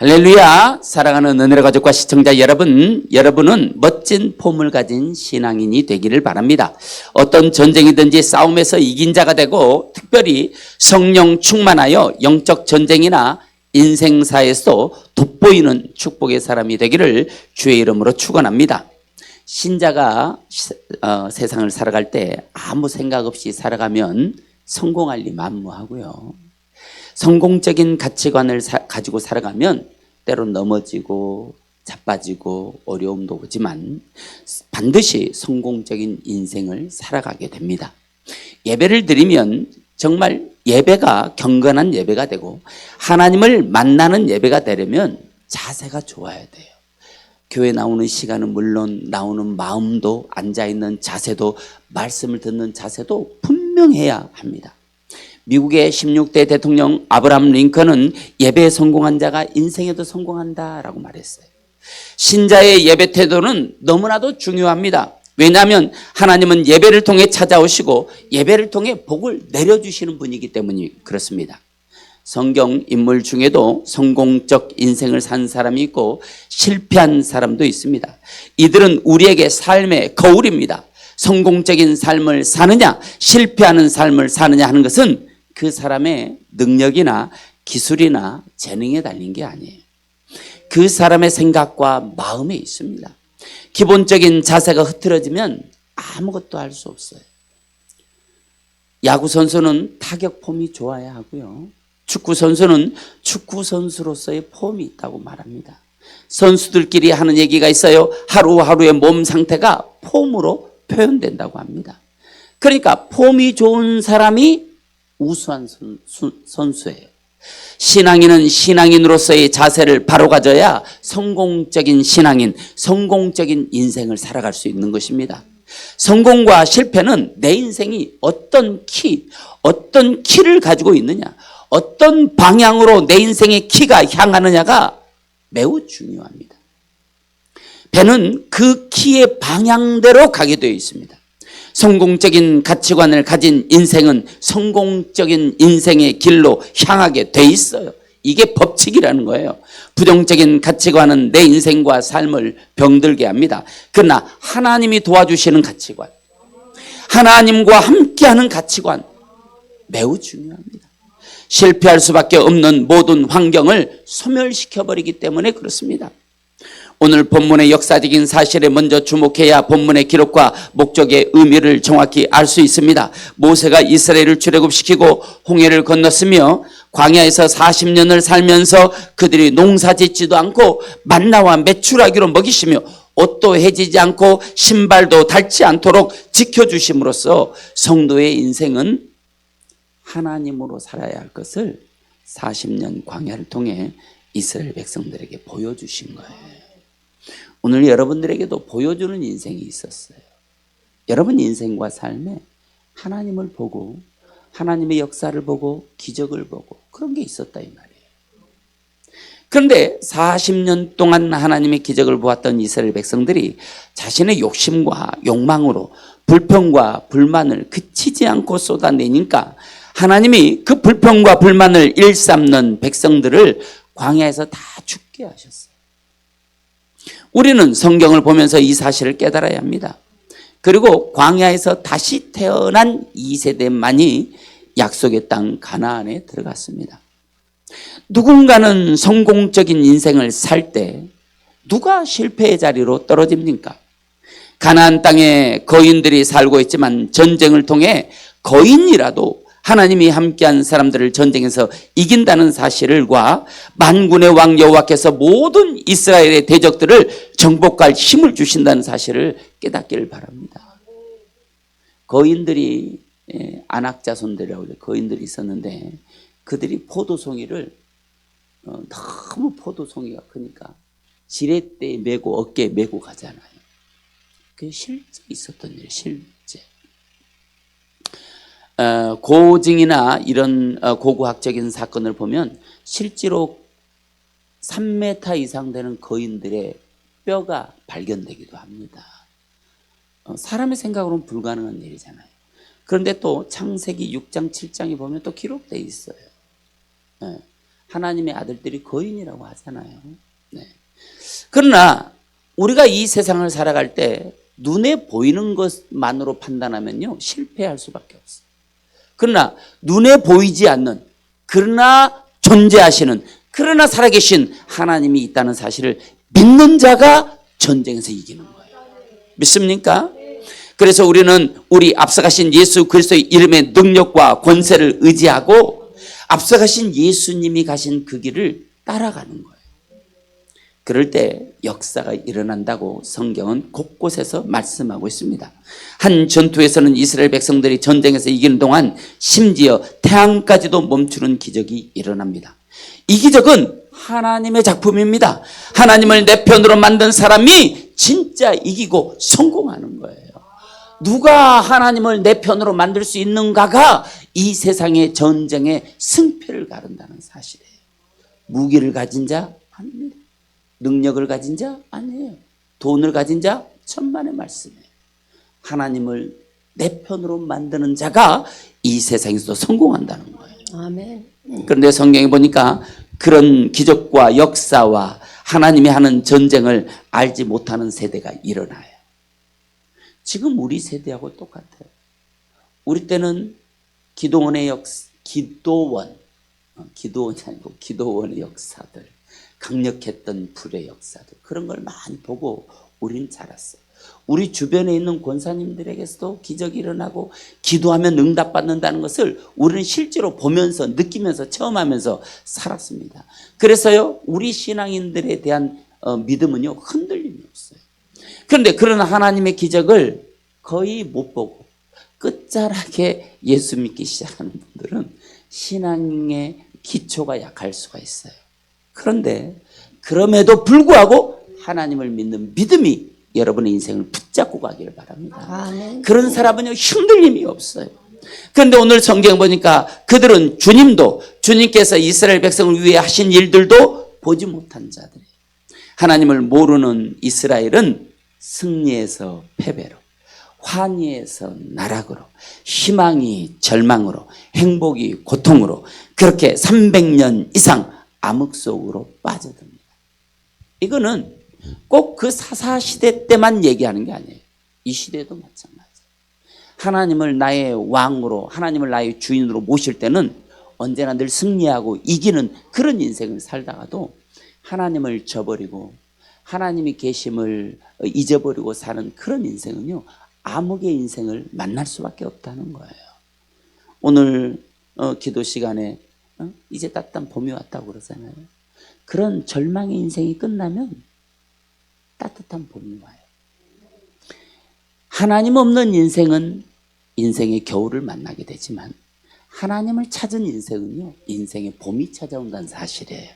할렐루야. 사랑하는 은혜로 가족과 시청자 여러분은 멋진 폼을 가진 신앙인이 되기를 바랍니다. 어떤 전쟁이든지 싸움에서 이긴 자가 되고, 특별히 성령 충만하여 영적 전쟁이나 인생사에서도 돋보이는 축복의 사람이 되기를 주의 이름으로 축원합니다. 신자가 세상을 살아갈 때 아무 생각 없이 살아가면 성공할 리 만무하고요. 성공적인 가치관을 가지고 살아가면 때로 넘어지고 자빠지고 어려움도 오지만 반드시 성공적인 인생을 살아가게 됩니다. 예배를 드리면 정말 예배가 경건한 예배가 되고 하나님을 만나는 예배가 되려면 자세가 좋아야 돼요. 교회 나오는 시간은 물론 나오는 마음도, 앉아있는 자세도, 말씀을 듣는 자세도 분명해야 합니다. 미국의 16대 대통령 아브라함 링컨은 예배에 성공한 자가 인생에도 성공한다라고 말했어요. 신자의 예배 태도는 너무나도 중요합니다. 왜냐하면 하나님은 예배를 통해 찾아오시고 예배를 통해 복을 내려주시는 분이기 때문에 그렇습니다. 성경 인물 중에도 성공적 인생을 산 사람이 있고 실패한 사람도 있습니다. 이들은 우리에게 삶의 거울입니다. 성공적인 삶을 사느냐 실패하는 삶을 사느냐 하는 것은 그 사람의 능력이나 기술이나 재능에 달린 게 아니에요. 그 사람의 생각과 마음에 있습니다. 기본적인 자세가 흐트러지면 아무것도 할 수 없어요. 야구 선수는 타격 폼이 좋아야 하고요. 축구 선수는 축구 선수로서의 폼이 있다고 말합니다. 선수들끼리 하는 얘기가 있어요. 하루하루의 몸 상태가 폼으로 표현된다고 합니다. 그러니까 폼이 좋은 사람이 우수한 선수예요. 신앙인은 신앙인으로서의 자세를 바로 가져야 성공적인 신앙인, 성공적인 인생을 살아갈 수 있는 것입니다. 성공과 실패는 내 인생이 어떤 키를 가지고 있느냐, 어떤 방향으로 내 인생의 키가 향하느냐가 매우 중요합니다. 배는 그 키의 방향대로 가게 되어 있습니다. 성공적인 가치관을 가진 인생은 성공적인 인생의 길로 향하게 돼 있어요. 이게 법칙이라는 거예요. 부정적인 가치관은 내 인생과 삶을 병들게 합니다. 그러나 하나님이 도와주시는 가치관, 하나님과 함께하는 가치관 매우 중요합니다. 실패할 수밖에 없는 모든 환경을 소멸시켜버리기 때문에 그렇습니다. 오늘 본문의 역사적인 사실에 먼저 주목해야 본문의 기록과 목적의 의미를 정확히 알 수 있습니다. 모세가 이스라엘을 출애굽시키고 홍해를 건넜으며 광야에서 40년을 살면서 그들이 농사 짓지도 않고 만나와 메추라기로 먹이시며 옷도 해지지 않고 신발도 닳지 않도록 지켜주심으로써 성도의 인생은 하나님으로 살아야 할 것을 40년 광야를 통해 이스라엘 백성들에게 보여주신 거예요. 오늘 여러분들에게도 보여주는 인생이 있었어요. 여러분 인생과 삶에 하나님을 보고 하나님의 역사를 보고 기적을 보고 그런 게 있었다 이 말이에요. 그런데 40년 동안 하나님의 기적을 보았던 이스라엘 백성들이 자신의 욕심과 욕망으로 불평과 불만을 그치지 않고 쏟아내니까 하나님이 그 불평과 불만을 일삼는 백성들을 광야에서 다 죽게 하셨어요. 우리는 성경을 보면서 이 사실을 깨달아야 합니다. 그리고 광야에서 다시 태어난 2세대만이 약속의 땅 가나안에 들어갔습니다. 누군가는 성공적인 인생을 살 때 누가 실패의 자리로 떨어집니까? 가나안 땅에 거인들이 살고 있지만 전쟁을 통해 거인이라도 하나님이 함께한 사람들을 전쟁에서 이긴다는 사실과 만군의 왕 여호와께서 모든 이스라엘의 대적들을 정복할 힘을 주신다는 사실을 깨닫기를 바랍니다. 거인들이 안악자손들이라고 거인들이 있었는데 그들이 포도송이를 너무 포도송이가 크니까 지렛대에 메고 어깨에 메고 가잖아요. 그게 실제 있었던 일이에요. 실제. 고증이나 이런 고고학적인 사건을 보면 실제로 3m 이상 되는 거인들의 뼈가 발견되기도 합니다. 사람의 생각으로는 불가능한 일이잖아요. 그런데 또 창세기 6장 7장에 보면 또 기록되어 있어요. 하나님의 아들들이 거인이라고 하잖아요. 네. 그러나 우리가 이 세상을 살아갈 때 눈에 보이는 것만으로 판단하면요, 실패할 수밖에 없어요. 그러나 눈에 보이지 않는, 그러나 존재하시는, 그러나 살아계신 하나님이 있다는 사실을 믿는 자가 전쟁에서 이기는 거예요. 믿습니까? 그래서 우리는 우리 앞서가신 예수 그리스도의 이름의 능력과 권세를 의지하고 앞서가신 예수님이 가신 그 길을 따라가는 거예요. 그럴 때 역사가 일어난다고 성경은 곳곳에서 말씀하고 있습니다. 한 전투에서는 이스라엘 백성들이 전쟁에서 이기는 동안 심지어 태양까지도 멈추는 기적이 일어납니다. 이 기적은 하나님의 작품입니다. 하나님을 내 편으로 만든 사람이 진짜 이기고 성공하는 거예요. 누가 하나님을 내 편으로 만들 수 있는가가 이 세상의 전쟁의 승패를 가른다는 사실이에요. 무기를 가진 자 아닙니다. 능력을 가진 자 아니에요. 돈을 가진 자 천만의 말씀이에요. 하나님을 내 편으로 만드는 자가 이 세상에서 성공한다는 거예요. 아멘. 그런데 성경에 보니까 그런 기적과 역사와 하나님이 하는 전쟁을 알지 못하는 세대가 일어나요. 지금 우리 세대하고 똑같아요. 우리 때는 기도원이 아니고 기도원의 역사들, 강력했던 불의 역사들, 그런 걸 많이 보고 우리는 자랐어요. 우리 주변에 있는 권사님들에게서도 기적이 일어나고 기도하면 응답받는다는 것을 우리는 실제로 보면서 느끼면서 체험하면서 살았습니다. 그래서요, 우리 신앙인들에 대한 믿음은요, 흔들림이 없어요. 그런데 그런 하나님의 기적을 거의 못 보고 끝자락에 예수 믿기 시작하는 분들은 신앙의 기초가 약할 수가 있어요. 그런데 그럼에도 불구하고 하나님을 믿는 믿음이 여러분의 인생을 붙잡고 가기를 바랍니다. 아멘. 그런 사람은요, 흔들림이 없어요. 그런데 오늘 성경 보니까 그들은 주님께서 이스라엘 백성을 위해 하신 일들도 보지 못한 자들이에요. 하나님을 모르는 이스라엘은 승리에서 패배로, 환희에서 나락으로, 희망이 절망으로, 행복이 고통으로 그렇게 300년 이상 암흑 속으로 빠져듭니다. 이거는 꼭 그 사사시대 때만 얘기하는 게 아니에요. 이 시대도 마찬가지예요. 하나님을 나의 왕으로, 하나님을 나의 주인으로 모실 때는 언제나 늘 승리하고 이기는 그런 인생을 살다가도 하나님을 저버리고 하나님이 계심을 잊어버리고 사는 그런 인생은요, 암흑의 인생을 만날 수밖에 없다는 거예요. 오늘 기도 시간에 이제 따뜻한 봄이 왔다고 그러잖아요. 그런 절망의 인생이 끝나면 따뜻한 봄이 와요. 하나님 없는 인생은 인생의 겨울을 만나게 되지만 하나님을 찾은 인생은요, 인생의 봄이 찾아온다는 사실이에요.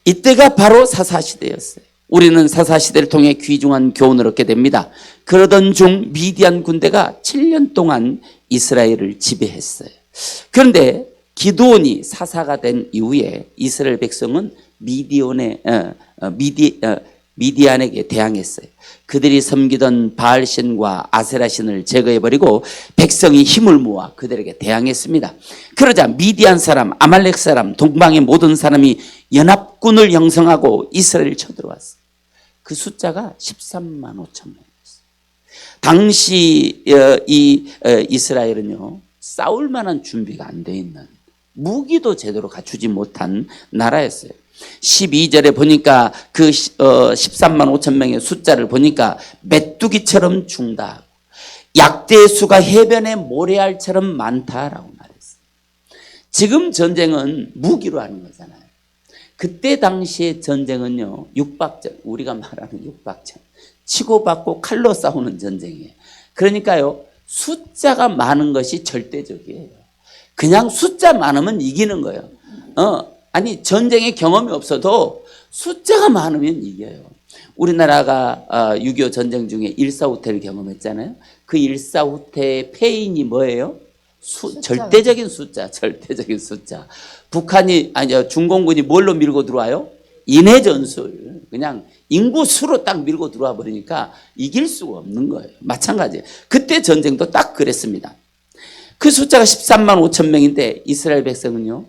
이때가 바로 사사시대였어요. 우리는 사사시대를 통해 귀중한 교훈을 얻게 됩니다. 그러던 중 미디안 군대가 7년 동안 이스라엘을 지배했어요. 그런데 기드온이 사사가 된 이후에 이스라엘 백성은 미디안에게 대항했어요. 그들이 섬기던 바알신과 아세라신을 제거해버리고 백성이 힘을 모아 그들에게 대항했습니다. 그러자 미디안 사람, 아말렉 사람, 동방의 모든 사람이 연합군을 형성하고 이스라엘을 쳐들어왔어요. 그 숫자가 13만 5천 명이었어요. 당시 이스라엘은요, 싸울 만한 준비가 안 돼 있는, 무기도 제대로 갖추지 못한 나라였어요. 12절에 보니까 그 13만 5천 명의 숫자를 보니까 메뚜기처럼 중다, 약대의 수가 해변의 모래알처럼 많다라고 말했어요. 지금 전쟁은 무기로 하는 거잖아요. 그때 당시의 전쟁은요, 육박전, 우리가 말하는 육박전, 치고받고 칼로 싸우는 전쟁이에요. 그러니까요, 숫자가 많은 것이 절대적이에요. 그냥 숫자 많으면 이기는 거예요. 아니, 전쟁의 경험이 없어도 숫자가 많으면 이겨요. 우리나라가 6.25 전쟁 중에 일사후퇴를 경험했잖아요. 그 일사후퇴의 패인이 뭐예요? 절대적인 숫자. 중공군이 뭘로 밀고 들어와요? 인해 전술. 그냥 인구 수로 딱 밀고 들어와 버리니까 이길 수가 없는 거예요. 마찬가지예요. 그때 전쟁도 딱 그랬습니다. 그 숫자가 13만 5천 명인데 이스라엘 백성은요,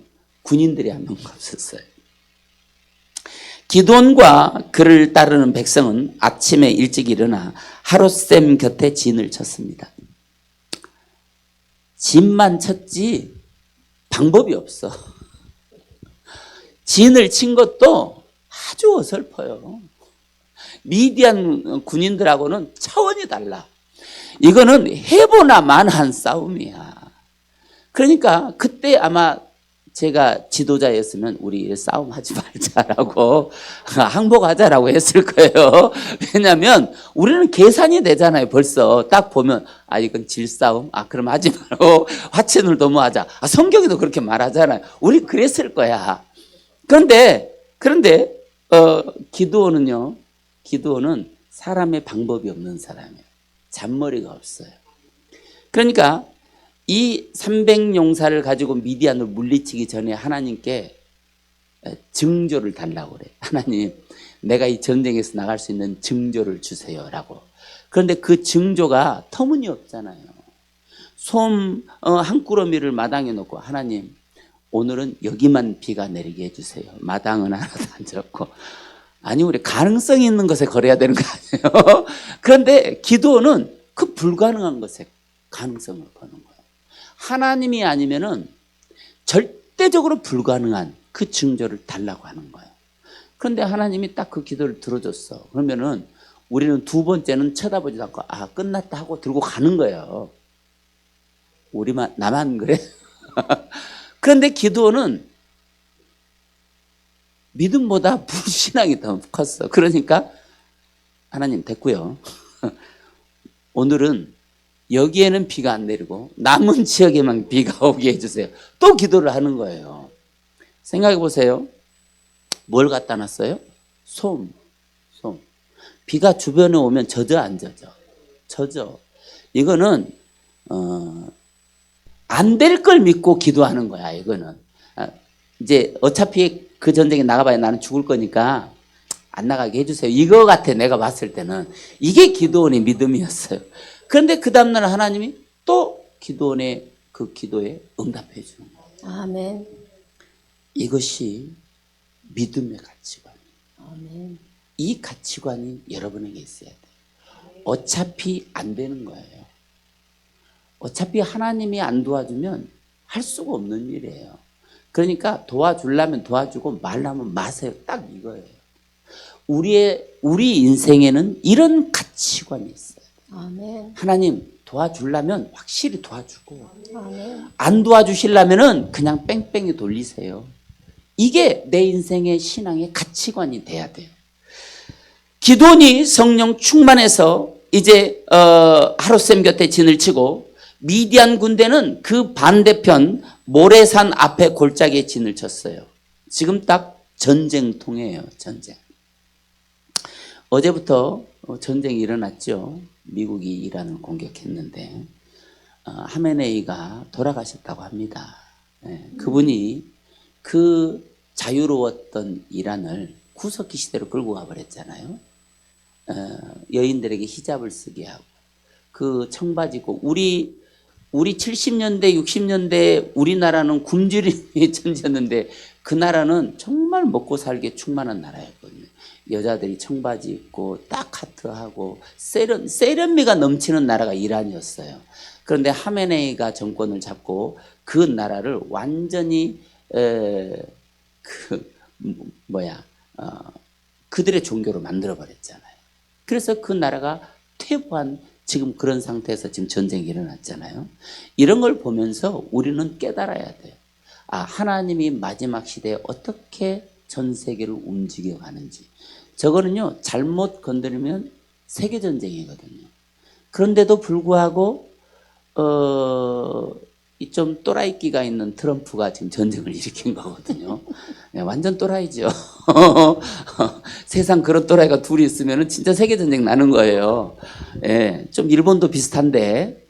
군인들이 한 명도 없었어요. 기드온과 그를 따르는 백성은 아침에 일찍 일어나 하룻샘 곁에 진을 쳤습니다. 진만 쳤지 방법이 없어. 진을 친 것도 아주 어설퍼요. 미디안 군인들하고는 차원이 달라. 이거는 해보나 마나한 싸움이야. 그러니까 그때 아마 제가 지도자였으면 우리 싸움하지 말자라고 항복하자라고 했을 거예요. 왜냐하면 우리는 계산이 되잖아요. 벌써 딱 보면 이건 질싸움. 그럼 하지 말고 화친을 도모하자. 성경에도 그렇게 말하잖아요. 우리 그랬을 거야. 그런데 기드온은 사람의 방법이 없는 사람이에요. 잔머리가 없어요. 그러니까 이 300용사를 가지고 미디안을 물리치기 전에 하나님께 증조를 달라고 그래요. 하나님, 내가 이 전쟁에서 나갈 수 있는 증조를 주세요라고. 그런데 그 증조가 터무니없잖아요. 솜 한 꾸러미를 마당에 놓고 하나님, 오늘은 여기만 비가 내리게 해주세요. 마당은 하나도 안 졌고. 아니, 우리 가능성이 있는 것에 걸어야 되는 거 아니에요? 그런데 기도는 그 불가능한 것에 가능성을 거는 거예요. 하나님이 아니면은 절대적으로 불가능한 그 증조를 달라고 하는 거예요. 그런데 하나님이 딱 그 기도를 들어줬어. 그러면은 우리는 두 번째는 쳐다보지도 않고 끝났다 하고 들고 가는 거예요. 나만 그래? 그런데 기도는 믿음보다 불신앙이 더 컸어. 그러니까 하나님 됐고요. 오늘은 여기에는 비가 안 내리고 남은 지역에만 비가 오게 해주세요. 또 기도를 하는 거예요. 생각해 보세요. 뭘 갖다 놨어요? 솜. 비가 주변에 오면 젖어 안 젖어? 젖어. 이거는 안 될 걸 믿고 기도하는 거야. 이거는 이제 어차피 그 전쟁에 나가봐야 나는 죽을 거니까 안 나가게 해주세요. 이거 같아. 내가 봤을 때는 이게 기드온의 믿음이었어요. 그런데 그 다음날 하나님이 또 기드온의 그 기도에 응답해 주는 거예요. 아멘. 이것이 믿음의 가치관이에요. 아멘. 이 가치관이 여러분에게 있어야 돼요. 어차피 안 되는 거예요. 어차피 하나님이 안 도와주면 할 수가 없는 일이에요. 그러니까 도와주려면 도와주고 말라면 마세요. 딱 이거예요. 우리 인생에는 이런 가치관이 있어요. 아멘. 하나님 도와주려면 확실히 도와주고, 아멘. 안 도와주시려면은 그냥 뺑뺑이 돌리세요. 이게 내 인생의 신앙의 가치관이 돼야 돼요. 기드온이 성령 충만해서 이제 하룻샘 곁에 진을 치고 미디안 군대는 그 반대편 모래산 앞에 골짜기에 진을 쳤어요. 지금 딱 전쟁통이에요. 전쟁. 어제부터 전쟁이 일어났죠. 미국이 이란을 공격했는데 하메네이가 돌아가셨다고 합니다. 그분이 그 자유로웠던 이란을 구석기 시대로 끌고 가버렸잖아요. 여인들에게 히잡을 쓰게 하고 그 청바지 입고 우리 70년대 60년대 우리나라는 굶주림이 천지였는데 그 나라는 정말 먹고 살기에 충만한 나라였거든요. 여자들이 청바지 입고 딱 하트하고 세련미가 넘치는 나라가 이란이었어요. 그런데 하메네이가 정권을 잡고 그 나라를 완전히 그들의 종교로 만들어버렸잖아요. 그래서 그 나라가 퇴보한 지금 그런 상태에서 지금 전쟁이 일어났잖아요. 이런 걸 보면서 우리는 깨달아야 돼요. 하나님이 마지막 시대에 어떻게 전 세계를 움직여가는지. 저거는요, 잘못 건드리면 세계전쟁이거든요. 그런데도 불구하고 이 좀 또라이끼가 있는 트럼프가 지금 전쟁을 일으킨 거거든요. 완전 또라이죠. 세상 그런 또라이가 둘이 있으면 진짜 세계전쟁 나는 거예요. 좀 일본도 비슷한데.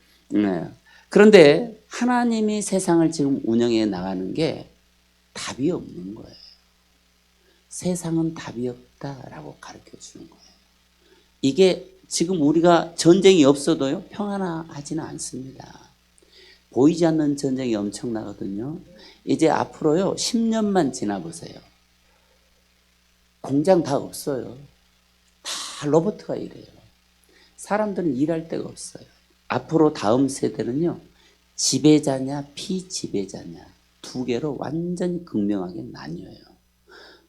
그런데 하나님이 세상을 지금 운영해 나가는 게 답이 없는 거예요. 세상은 답이 없다라고 가르쳐 주는 거예요. 이게 지금 우리가 전쟁이 없어도요, 평안하지는 않습니다. 보이지 않는 전쟁이 엄청나거든요. 이제 앞으로요 10년만 지나보세요. 공장 다 없어요. 다 로봇가 일해요. 사람들은 일할 데가 없어요. 앞으로 다음 세대는요 지배자냐 피지배자냐 두 개로 완전히 극명하게 나뉘어요.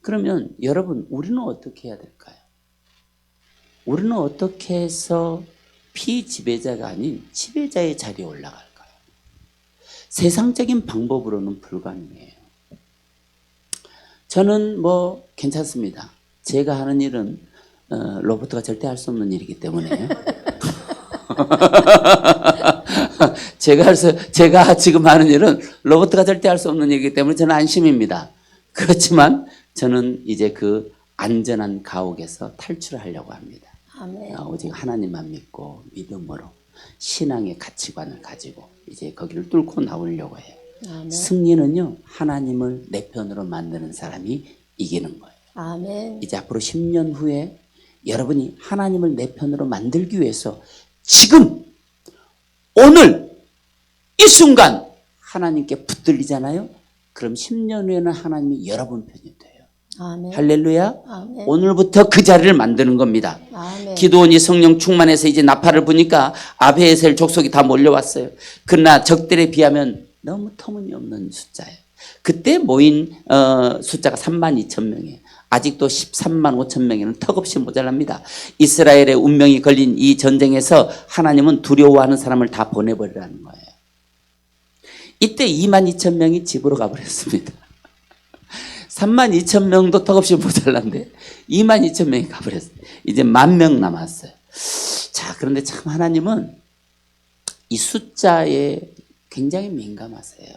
그러면 여러분 우리는 어떻게 해야 될까요? 우리는 어떻게 해서 피지배자가 아닌 지배자의 자리에 올라갈까요? 세상적인 방법으로는 불가능해요. 저는 뭐 괜찮습니다. 제가 하는 일은 로봇가 절대 할 수 없는 일이기 때문에 제가 지금 하는 일은 로봇가 절대 할 수 없는 일이기 때문에 저는 안심입니다. 그렇지만 저는 이제 그 안전한 가옥에서 탈출하려고 합니다. 아멘. 오직 하나님만 믿고 믿음으로 신앙의 가치관을 가지고 이제 거기를 뚫고 나오려고 해요. 아멘. 승리는요 하나님을 내 편으로 만드는 사람이 이기는 거예요. 아멘. 이제 앞으로 10년 후에 여러분이 하나님을 내 편으로 만들기 위해서 지금 오늘 이 순간 하나님께 붙들리잖아요. 그럼 10년 후에는 하나님이 여러분 편이 돼요. 아멘. 할렐루야. 아멘. 오늘부터 그 자리를 만드는 겁니다. 아멘. 기드온이 성령 충만해서 이제 나팔을 부니까 아비에셀 족속이 다 몰려왔어요. 그러나 적들에 비하면 너무 터무니없는 숫자예요. 그때 모인 숫자가 32,000명이에요. 아직도 13만 5천 명에는 턱없이 모자랍니다. 이스라엘의 운명이 걸린 이 전쟁에서 하나님은 두려워하는 사람을 다 보내버리라는 거예요. 이때 22,000명이 집으로 가버렸습니다. 32,000명도 턱없이 모자란데 22,000명이 가버렸어요. 이제 10,000명 남았어요. 자, 그런데 참 하나님은 이 숫자에 굉장히 민감하세요.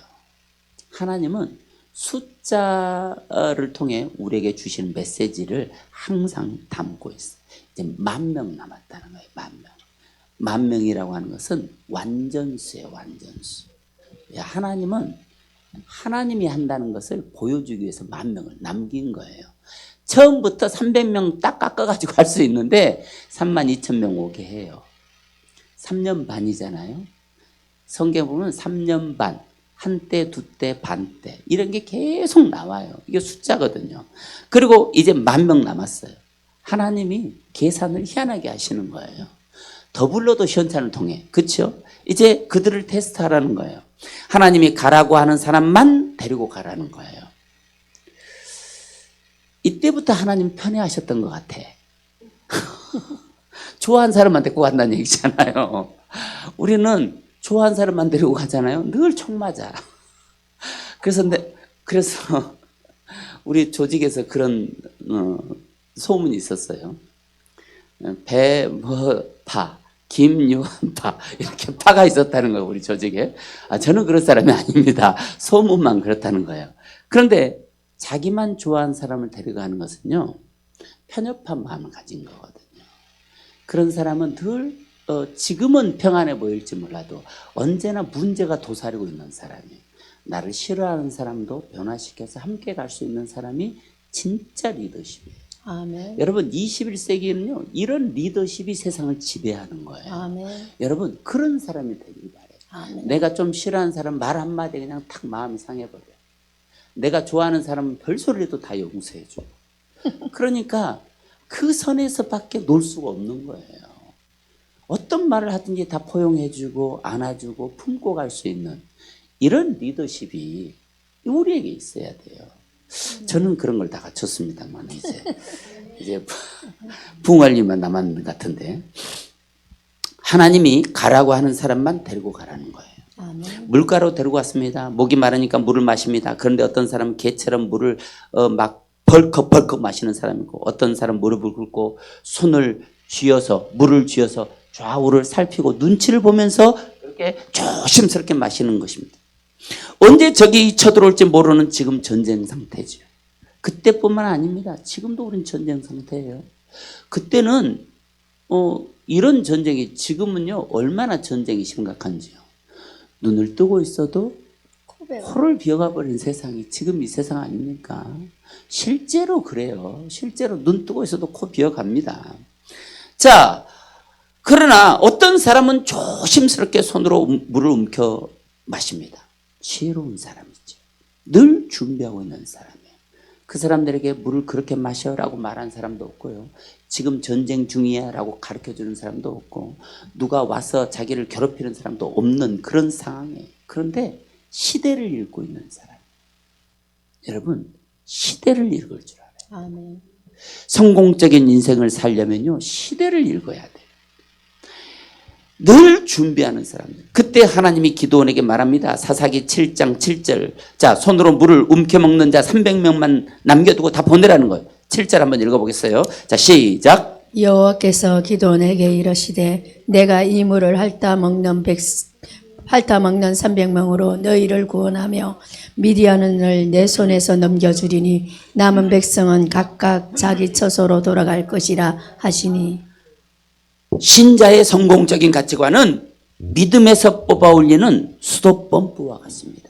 하나님은 숫자를 통해 우리에게 주시는 메시지를 항상 담고 있어요. 이제 10,000명 남았다는 거예요. 10,000명. 10,000명이라고 하는 것은 완전수예요. 완전수. 하나님은 하나님이 한다는 것을 보여주기 위해서 10,000명을 남긴 거예요. 처음부터 300명 딱 깎아가지고 할 수 있는데 32,000명 오게 해요. 3년 반이잖아요. 성경 보면 3년 반, 한때, 두때, 반때 이런 게 계속 나와요. 이게 숫자거든요. 그리고 이제 10,000명 남았어요. 하나님이 계산을 희한하게 하시는 거예요. 더블로도 시험찬을 통해. 그렇죠? 이제 그들을 테스트하라는 거예요. 하나님이 가라고 하는 사람만 데리고 가라는 거예요. 이때부터 하나님 편애하셨던 것 같아. 좋아하는 사람만 데리고 간다는 얘기잖아요. 우리는 좋아하는 사람만 데리고 가잖아요. 늘 총 맞아. 그래서 우리 조직에서 그런 소문이 있었어요. 배뭐파 김유한파 이렇게 파가 있었다는 거예요. 우리 조직에. 저는 그런 사람이 아닙니다. 소문만 그렇다는 거예요. 그런데 자기만 좋아하는 사람을 데려가는 것은요 편협한 마음을 가진 거거든요. 그런 사람은 늘 지금은 평안해 보일지 몰라도 언제나 문제가 도사리고 있는 사람이에요. 나를 싫어하는 사람도 변화시켜서 함께 갈 수 있는 사람이 진짜 리더십이에요. 아멘. 여러분 21세기에는요 이런 리더십이 세상을 지배하는 거예요. 아멘. 여러분 그런 사람이 되길 바래요. 아멘. 내가 좀 싫어하는 사람 말 한마디 그냥 탁 마음이 상해버려요. 내가 좋아하는 사람은 별소리도 다 용서해주고. 그러니까 그 선에서밖에 놀 수가 없는 거예요. 어떤 말을 하든지 다 포용해주고 안아주고 품고 갈 수 있는 이런 리더십이 우리에게 있어야 돼요. 저는 그런 걸 다 갖췄습니다만 이제 붕어리만 남았는 것 같은데 하나님이 가라고 하는 사람만 데리고 가라는 거예요. 아멘. 물가로 데리고 왔습니다. 목이 마르니까 물을 마십니다. 그런데 어떤 사람은 개처럼 물을 막 벌컥벌컥 마시는 사람이고 어떤 사람은 무릎을 꿇고 손을 쥐어서 물을 쥐어서 좌우를 살피고 눈치를 보면서 이렇게 조심스럽게 마시는 것입니다. 언제 적이 쳐들어올지 모르는 지금 전쟁 상태죠. 그때뿐만 아닙니다. 지금도 우린 전쟁 상태예요. 그때는 이런 전쟁이 지금은요 얼마나 전쟁이 심각한지요. 눈을 뜨고 있어도 코를 비어가 버린 세상이 지금 이 세상 아닙니까? 실제로 그래요. 실제로 눈 뜨고 있어도 코 비어갑니다. 자, 그러나 어떤 사람은 조심스럽게 손으로 물을 움켜 마십니다. 지혜로운 사람이죠. 늘 준비하고 있는 사람이에요. 그 사람들에게 물을 그렇게 마셔라고 말한 사람도 없고요. 지금 전쟁 중이야 라고 가르쳐주는 사람도 없고, 누가 와서 자기를 괴롭히는 사람도 없는 그런 상황이에요. 그런데 시대를 읽고 있는 사람. 여러분, 시대를 읽을 줄 알아요. 아멘. 성공적인 인생을 살려면요, 시대를 읽어야 돼요. 늘 준비하는 사람들. 그때 하나님이 기드온에게 말합니다. 사사기 7장 7절. 자, 손으로 물을 움켜먹는 자 300명만 남겨두고 다 보내라는 거예요. 7절 한번 읽어보겠어요. 자, 시작. 여호와께서 기드온에게 이르시되 내가 이 물을 핥아 먹는 300명으로 너희를 구원하며 미디안을 내 손에서 넘겨주리니 남은 백성은 각각 자기 처소로 돌아갈 것이라 하시니. 신자의 성공적인 가치관은 믿음에서 뽑아 올리는 수도 펌프와 같습니다.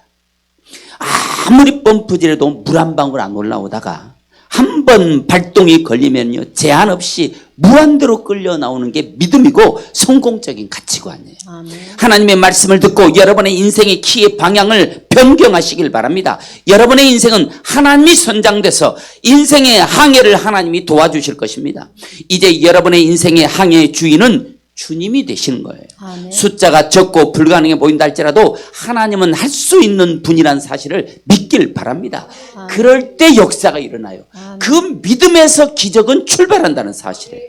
아무리 펌프질해도 물 한 방울 안 올라오다가 한 번 발동이 걸리면요, 제한 없이 무한대로 끌려 나오는 게 믿음이고 성공적인 가치관이에요. 아멘. 하나님의 말씀을 듣고 여러분의 인생의 키의 방향을 변경하시길 바랍니다. 여러분의 인생은 하나님이 선장돼서 인생의 항해를 하나님이 도와주실 것입니다. 이제 여러분의 인생의 항해의 주인은 주님이 되시는 거예요. 아멘. 숫자가 적고 불가능해 보인다 할지라도 하나님은 할 수 있는 분이라는 사실을 믿길 바랍니다. 그럴 때 역사가 일어나요. 그 믿음에서 기적은 출발한다는 사실이에요.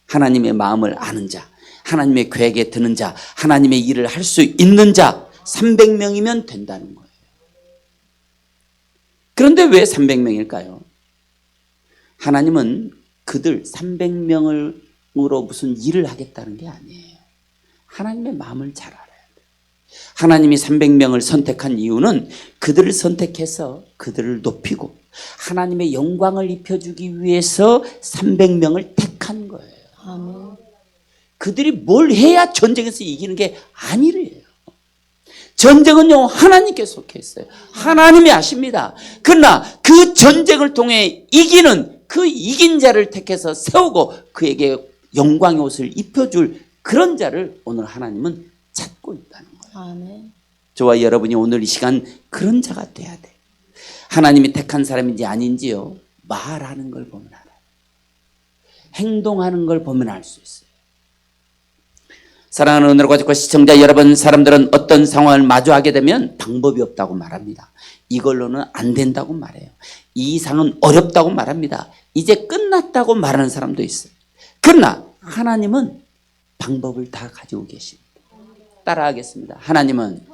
하나님의 마음을 아는 자, 하나님의 계획에 드는 자, 하나님의 일을 할 수 있는 자 300명이면 된다는 거예요. 그런데 왜 300명일까요? 하나님은 그들 300명으로 무슨 일을 하겠다는 게 아니에요. 하나님의 마음을 잘 알아야 돼요. 하나님이 300명을 선택한 이유는 그들을 선택해서 그들을 높이고 하나님의 영광을 입혀주기 위해서 300명을 택한 거예요. 아멘. 그들이 뭘 해야 전쟁에서 이기는 게 아니래요. 전쟁은요, 하나님께 속해 있어요. 하나님이 아십니다. 그러나 그 전쟁을 통해 이기는 그 이긴 자를 택해서 세우고 그에게 영광의 옷을 입혀줄 그런 자를 오늘 하나님은 찾고 있다는 거예요. 아멘. 저와 여러분이 오늘 이 시간 그런 자가 돼야 돼요. 하나님이 택한 사람인지 아닌지요, 말하는 걸 보면 알아요. 행동하는 걸 보면 알 수 있어요. 사랑하는 오늘의 가족과 시청자 여러분, 사람들은 어떤 상황을 마주하게 되면 방법이 없다고 말합니다. 이걸로는 안 된다고 말해요. 이 이상은 어렵다고 말합니다. 이제 끝났다고 말하는 사람도 있어요. 그러나 하나님은 방법을 다 가지고 계십니다. 따라하겠습니다. 하나님은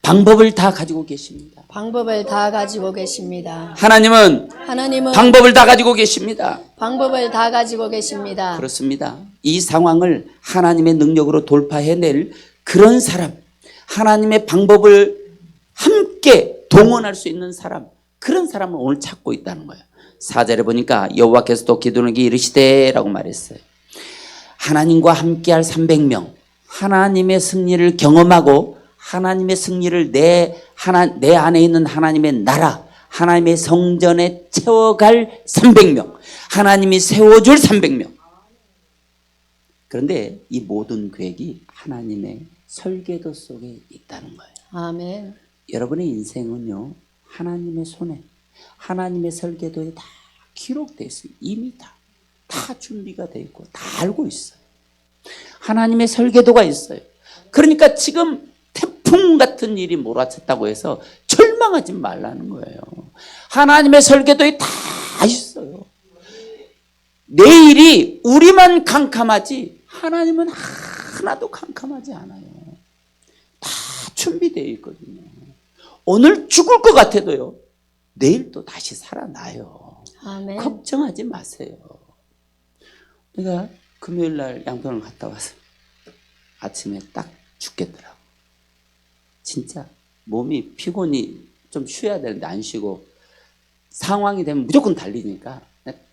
방법을 다 가지고 계십니다. 방법을 다 가지고 계십니다. 하나님은 방법을 다 가지고 계십니다. 방법을 다 가지고 계십니다. 그렇습니다. 이 상황을 하나님의 능력으로 돌파해낼 그런 사람, 하나님의 방법을 함께 동원할 수 있는 사람, 그런 사람을 오늘 찾고 있다는 거예요. 4절에 보니까 여호와께서도 기드온에게 이르시되 라고 말했어요. 하나님과 함께할 300명, 하나님의 승리를 경험하고 하나님의 승리를 내 안에 있는 하나님의 나라, 하나님의 성전에 채워갈 300명, 하나님이 세워줄 300명. 그런데 이 모든 계획이 하나님의 설계도 속에 있다는 거예요. 아멘. 여러분의 인생은요, 하나님의 손에, 하나님의 설계도에 다 기록되어 있어요. 이미 다 준비가 되어 있고 다 알고 있어요. 하나님의 설계도가 있어요. 그러니까 지금 태풍 같은 일이 몰아쳤다고 해서 절망하지 말라는 거예요. 하나님의 설계도에 다 있어요. 내일이 우리만 캄캄하지 하나님은 하나도 캄캄하지 않아요. 다 준비되어 있거든요. 오늘 죽을 것 같아도요, 내일 또 다시 살아나요. 아멘. 걱정하지 마세요. 내가 금요일 날 양평을 갔다 와서 아침에 딱 죽겠더라고. 진짜 몸이 피곤이 좀 쉬어야 되는데 안 쉬고 상황이 되면 무조건 달리니까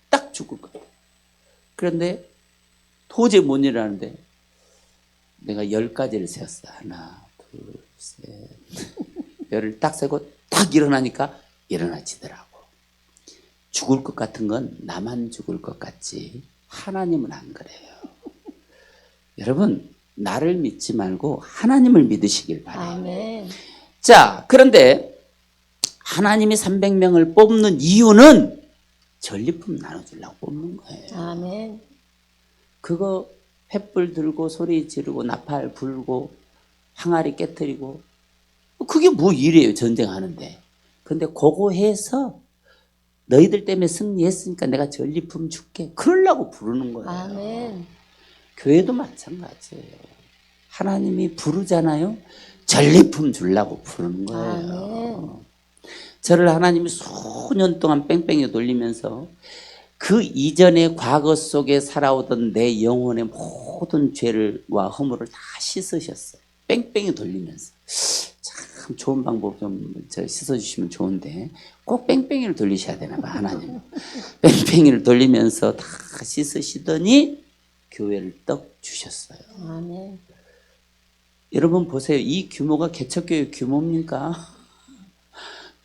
딱 죽을 것 같아요. 그런데 도저히 못 일어나는데 내가 10가지를 세었어. 하나, 둘, 셋. 열을 딱 세고 딱 일어나니까 일어나지더라고. 죽을 것 같은 건 나만 죽을 것 같지 하나님은 안 그래요. 여러분, 나를 믿지 말고 하나님을 믿으시길 바라요. 아멘. 자, 그런데 하나님이 300명을 뽑는 이유는 전리품 나눠주려고 뽑는 거예요. 아멘. 그거 횃불 들고 소리 지르고 나팔 불고 항아리 깨트리고 그게 뭐 일이에요, 전쟁하는데. 근데 그거 해서 너희들 때문에 승리했으니까 내가 전리품 줄게, 그러려고 부르는 거예요. 아멘. 교회도 마찬가지예요. 하나님이 부르잖아요. 전리품 주려고 부르는 거예요. 아멘. 저를 하나님이 수년 동안 뺑뺑이 돌리면서 그 이전의 과거 속에 살아오던 내 영혼의 모든 죄와 허물을 다 씻으셨어요. 뺑뺑이 돌리면서. 참 좋은 방법 좀 씻어주시면 좋은데 꼭 뺑뺑이를 돌리셔야 되나 봐, 하나님. 뺑뺑이를 돌리면서 다 씻으시더니 교회를 떡 주셨어요. 아멘. 여러분 보세요. 이 규모가 개척교회 규모입니까?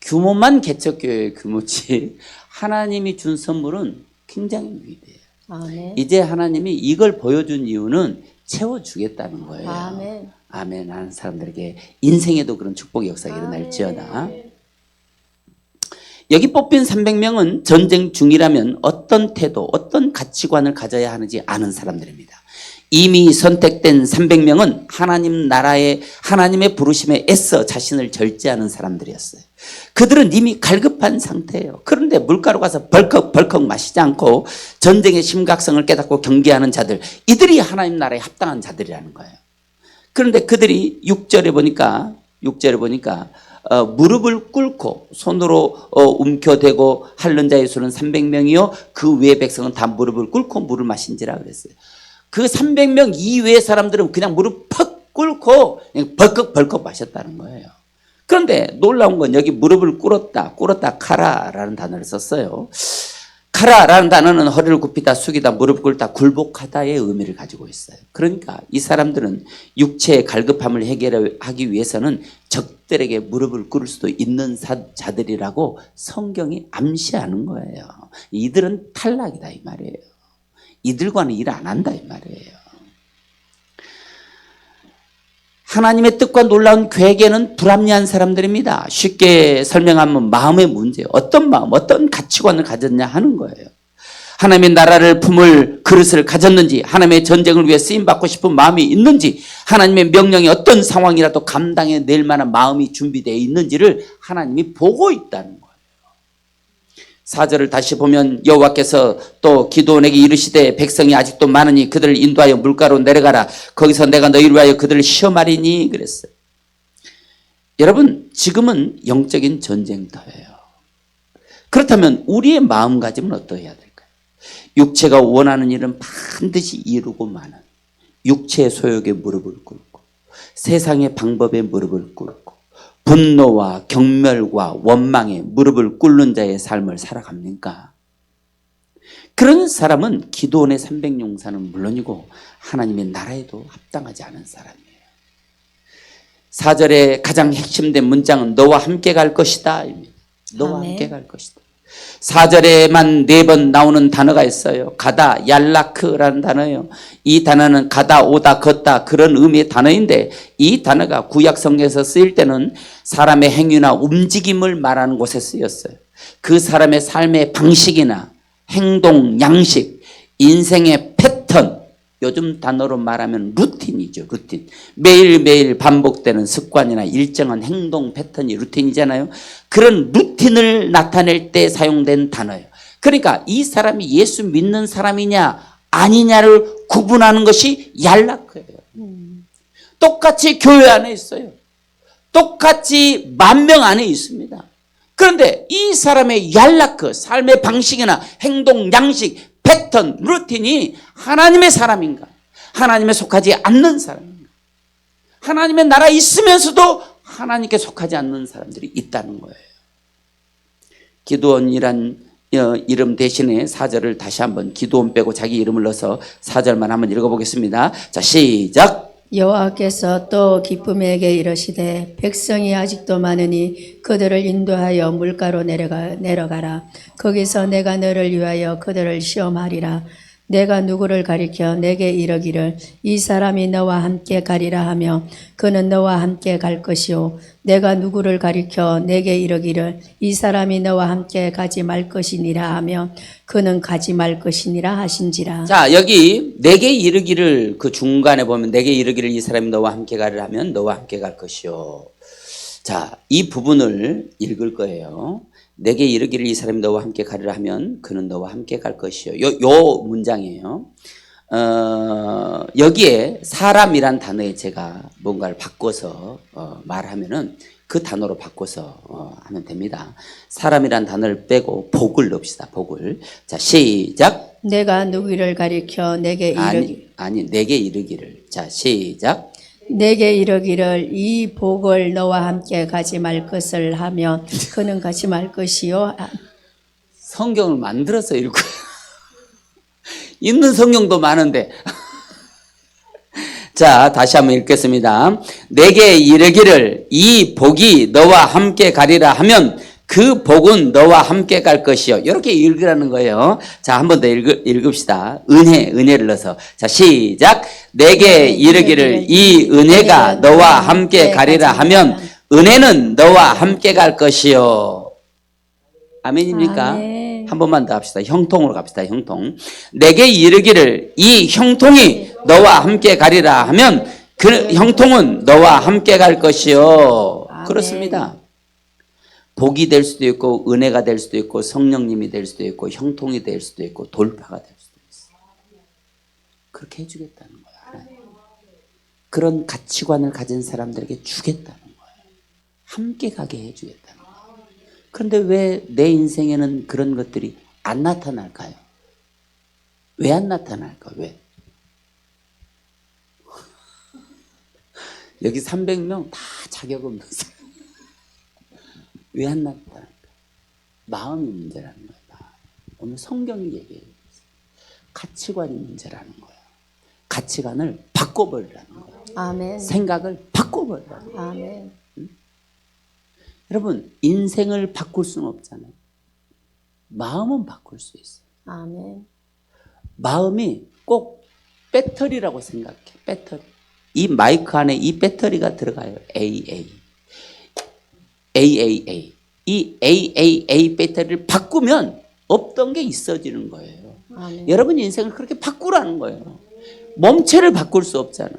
규모만 개척교회의 규모지 하나님이 준 선물은 굉장히 위대해요. 아멘. 이제 하나님이 이걸 보여준 이유는 채워주겠다는 거예요. 아멘. 아멘 하는 사람들에게 인생에도 그런 축복의 역사가 일어날지어다. 여기 뽑힌 300명은 전쟁 중이라면 어떤 태도, 어떤 가치관을 가져야 하는지 아는 사람들입니다. 이미 선택된 300명은 하나님 나라의 하나님의 부르심에 애써 자신을 절제하는 사람들이었어요. 그들은 이미 갈급한 상태예요. 그런데 물가로 가서 벌컥벌컥 마시지 않고 전쟁의 심각성을 깨닫고 경계하는 자들, 이들이 하나님 나라에 합당한 자들이라는 거예요. 그런데 그들이 6절에 보니까 무릎을 꿇고 손으로 움켜대고 핥는 자의 수는 300명이요 그 외의 백성은 다 무릎을 꿇고 물을 마신지라 그랬어요. 그 300명 이외의 사람들은 그냥 무릎 퍽 꿇고 그냥 벌컥벌컥 마셨다는 거예요. 그런데 놀라운 건 여기 무릎을 꿇었다 카라라는 단어를 썼어요. 카라라는 단어는 허리를 굽히다, 숙이다, 무릎 꿇다, 굴복하다의 의미를 가지고 있어요. 그러니까 이 사람들은 육체의 갈급함을 해결하기 위해서는 적들에게 무릎을 꿇을 수도 있는 자들이라고 성경이 암시하는 거예요. 이들은 탈락이다 이 말이에요. 이들과는 일 안 한다 이 말이에요. 하나님의 뜻과 놀라운 계획에는 불합리한 사람들입니다. 쉽게 설명하면 마음의 문제예요. 어떤 마음, 어떤 가치관을 가졌냐 하는 거예요. 하나님의 나라를 품을 그릇을 가졌는지, 하나님의 전쟁을 위해 쓰임받고 싶은 마음이 있는지, 하나님의 명령이 어떤 상황이라도 감당해낼 만한 마음이 준비되어 있는지를 하나님이 보고 있다는 거예요. 4절을 다시 보면 여호와께서 또 기드온에게 이르시되 백성이 아직도 많으니 그들을 인도하여 물가로 내려가라. 거기서 내가 너희를 위하여 그들을 시험하리니 그랬어요. 여러분, 지금은 영적인 전쟁터예요. 그렇다면 우리의 마음가짐은 어떠해야 될까요? 육체가 원하는 일은 반드시 이루고 마는 육체의 소욕에 무릎을 꿇고 세상의 방법에 무릎을 꿇고 분노와 경멸과 원망에 무릎을 꿇는 자의 삶을 살아갑니까? 그런 사람은 기드온의 300용사는 물론이고 하나님의 나라에도 합당하지 않은 사람이에요. 4절의 가장 핵심된 문장은 너와 함께 갈 것이다 입니다. 너와 아멘. 함께 갈 것이다. 4절에만 4번 나오는 단어가 있어요. 가다, 얄라크라는 단어예요. 이 단어는 가다, 오다, 걷다 그런 의미의 단어인데 이 단어가 구약 성경에서 쓰일 때는 사람의 행위나 움직임을 말하는 곳에 쓰였어요. 그 사람의 삶의 방식이나 행동, 양식, 인생의 패턴, 요즘 단어로 말하면 루틴이죠. 루틴. 매일매일 반복되는 습관이나 일정한 행동 패턴이 루틴이잖아요. 그런 루틴을 나타낼 때 사용된 단어예요. 그러니까 이 사람이 예수 믿는 사람이냐 아니냐를 구분하는 것이 얄라크예요. 똑같이 교회 안에 있어요. 똑같이 10,000명 안에 있습니다. 그런데 이 사람의 얄라크, 삶의 방식이나 행동, 양식, 패턴, 루틴이 하나님의 사람인가? 하나님에 속하지 않는 사람인가? 하나님의 나라에 있으면서도 하나님께 속하지 않는 사람들이 있다는 거예요. 기드온이란 이름 대신에 4절을 다시 한번 기드온 빼고 자기 이름을 넣어서 4절만 한번 읽어보겠습니다. 자, 시작! 여호와께서 또 기쁨에게 이르시되 백성이 아직도 많으니 그들을 인도하여 물가로 내려가라. 거기서 내가 너를 위하여 그들을 시험하리라. 내가 누구를 가리켜 내게 이르기를 이 사람이 너와 함께 가리라 하며 그는 너와 함께 갈 것이요 내가 누구를 가리켜 내게 이르기를 이 사람이 너와 함께 가지 말 것이니라 하며 그는 가지 말 것이니라 하신지라. 자, 여기 내게 이르기를 그 중간에 보면 내게 이르기를 이 사람이 너와 함께 가리라 하면 너와 함께 갈 것이요. 자, 이 부분을 읽을 거예요. 내게 이르기를 이 사람이 너와 함께 가리라 하면 그는 너와 함께 갈 것이요. 요 문장이에요. 여기에 사람이란 단어에 제가 뭔가를 바꿔서 말하면은 그 단어로 바꿔서 하면 됩니다. 사람이란 단어를 빼고 복을 넣읍시다. 복을. 자, 시작. 내가 누구를 가리켜 내게 이르기 아니 내게 이르기를. 자, 시작. 내게 이르기를 이 복을 너와 함께 가지 말 것을 하면 그는 가지 말 것이요. 성경을 만들어서 읽고 있는 성경도 많은데 자, 다시 한번 읽겠습니다. 내게 이르기를 이 복이 너와 함께 가리라 하면 그 복은 너와 함께 갈 것이요. 이렇게 읽으라는 거예요. 자, 한 번 더 읽읍시다. 은혜를 넣어서. 자, 시작. 내게 이르기를 이 은혜가 너와 함께 가리라 하면 은혜는 너와 함께 갈 것이요. 아멘입니까? 아멘. 한 번만 더 합시다. 형통으로 갑시다. 형통. 내게 이르기를 이 형통이 너와 함께 가리라 하면 그 형통은 너와 함께 갈 것이요. 아멘. 그렇습니다. 복이 될 수도 있고 은혜가 될 수도 있고 성령님이 될 수도 있고 형통이 될 수도 있고 돌파가 될 수도 있어. 그렇게 해주겠다는 거야. 하나님. 그런 가치관을 가진 사람들에게 주겠다는 거예요. 함께 가게 해주겠다는 거예요. 그런데 왜 내 인생에는 그런 것들이 안 나타날까요? 왜 안 나타날까? 왜? 여기 300명 다 자격 없는 사람. 왜 안 나타날까? 마음이 문제라는 거야. 오늘 성경이 얘기해요. 가치관이 문제라는 거야. 가치관을 바꿔버리라는 거야. 아멘. 생각을 바꿔버리라는 거야. 아멘. 여러분, 인생을 바꿀 수는 없잖아요. 마음은 바꿀 수 있어요. 아멘. 마음이 꼭 배터리라고 생각해. 배터리. 이 마이크 안에 이 배터리가 들어가요. AA. AAA. 이 AAA 배터리를 바꾸면 없던 게 있어지는 거예요. 아멘. 여러분 인생을 그렇게 바꾸라는 거예요. 몸체를 바꿀 수 없잖아.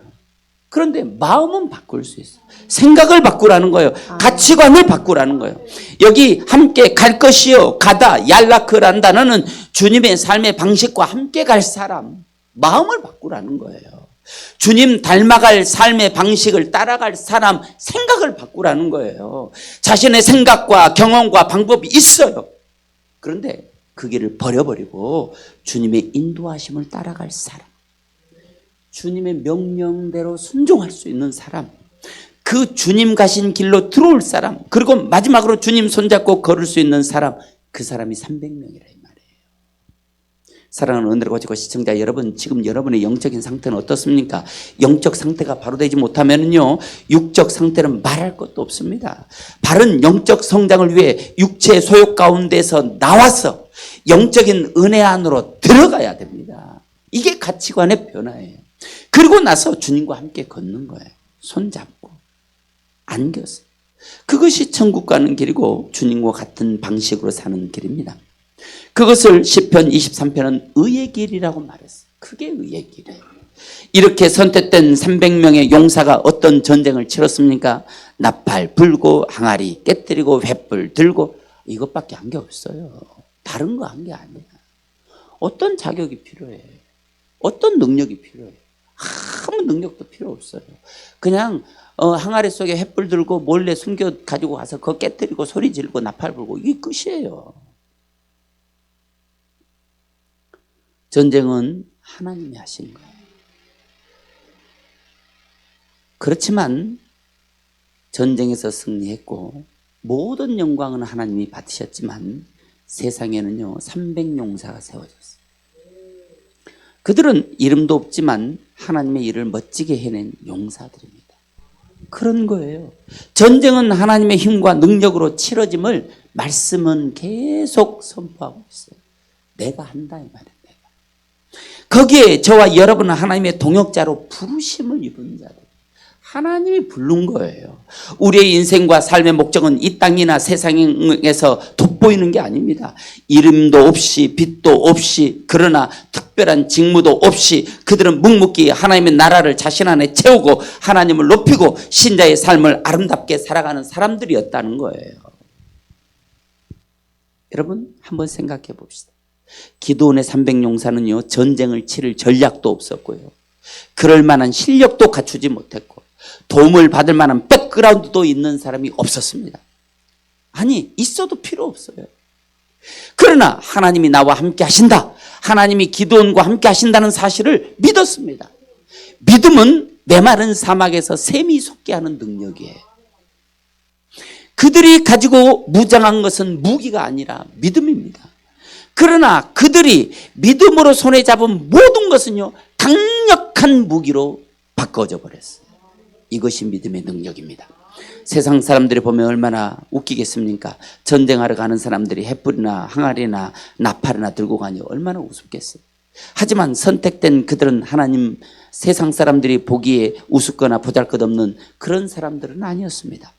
그런데 마음은 바꿀 수 있어. 생각을 바꾸라는 거예요. 가치관을 바꾸라는 거예요. 여기 함께 갈 것이요. 가다, 얄라크란 단어는 주님의 삶의 방식과 함께 갈 사람. 마음을 바꾸라는 거예요. 주님 닮아갈 삶의 방식을 따라갈 사람 생각을 바꾸라는 거예요. 자신의 생각과 경험과 방법이 있어요. 그런데 그 길을 버려버리고 주님의 인도하심을 따라갈 사람, 주님의 명령대로 순종할 수 있는 사람, 그 주님 가신 길로 들어올 사람, 그리고 마지막으로 주님 손잡고 걸을 수 있는 사람, 그 사람이 300명이라 이 말이에요. 사랑하는 은혜를 가지고 시청자 여러분, 지금 여러분의 영적인 상태는 어떻습니까? 영적 상태가 바로 되지 못하면요, 육적 상태는 말할 것도 없습니다. 바른 영적 성장을 위해 육체의 소욕 가운데서 나와서 영적인 은혜 안으로 들어가야 됩니다. 이게 가치관의 변화예요. 그리고 나서 주님과 함께 걷는 거예요. 손잡고 안겨서. 그것이 천국 가는 길이고 주님과 같은 방식으로 사는 길입니다. 그것을 시편 23편은 의의 길이라고 말했어요. 그게 의의 길이에요. 이렇게 선택된 300명의 용사가 어떤 전쟁을 치렀습니까? 나팔 불고 항아리 깨뜨리고 횃불 들고 이것밖에 한 게 없어요. 다른 거 한 게 아니야. 어떤 자격이 필요해? 어떤 능력이 필요해? 아무 능력도 필요 없어요. 그냥 항아리 속에 횃불 들고 몰래 숨겨 가지고 가서 그거 깨뜨리고 소리 지르고 나팔 불고 이게 끝이에요. 전쟁은 하나님이 하신 거예요. 그렇지만 전쟁에서 승리했고 모든 영광은 하나님이 받으셨지만 세상에는요 300용사가 세워졌어요. 그들은 이름도 없지만 하나님의 일을 멋지게 해낸 용사들입니다. 그런 거예요. 전쟁은 하나님의 힘과 능력으로 치러짐을 말씀은 계속 선포하고 있어요. 내가 한다 이 말이에요. 거기에 저와 여러분은 하나님의 동역자로 부르심을 입은 자들. 하나님이 부른 거예요. 우리의 인생과 삶의 목적은 이 땅이나 세상에서 돋보이는 게 아닙니다. 이름도 없이 빛도 없이 그러나 특별한 직무도 없이 그들은 묵묵히 하나님의 나라를 자신 안에 채우고 하나님을 높이고 신자의 삶을 아름답게 살아가는 사람들이었다는 거예요. 여러분 한번 생각해 봅시다. 기드온의 300용사는요 전쟁을 치를 전략도 없었고요. 그럴 만한 실력도 갖추지 못했고 도움을 받을 만한 백그라운드도 있는 사람이 없었습니다. 아니 있어도 필요 없어요. 그러나 하나님이 나와 함께 하신다. 하나님이 기드온과 함께 하신다는 사실을 믿었습니다. 믿음은 메마른 사막에서 샘이 솟게 하는 능력이에요. 그들이 가지고 무장한 것은 무기가 아니라 믿음입니다. 그러나 그들이 믿음으로 손에 잡은 모든 것은요 강력한 무기로 바꿔져 버렸어요. 이것이 믿음의 능력입니다. 세상 사람들이 보면 얼마나 웃기겠습니까? 전쟁하러 가는 사람들이 횃불이나 항아리나 나팔이나 들고 가니 얼마나 우습겠어요. 하지만 선택된 그들은 하나님, 세상 사람들이 보기에 우습거나 보잘것없는 그런 사람들은 아니었습니다.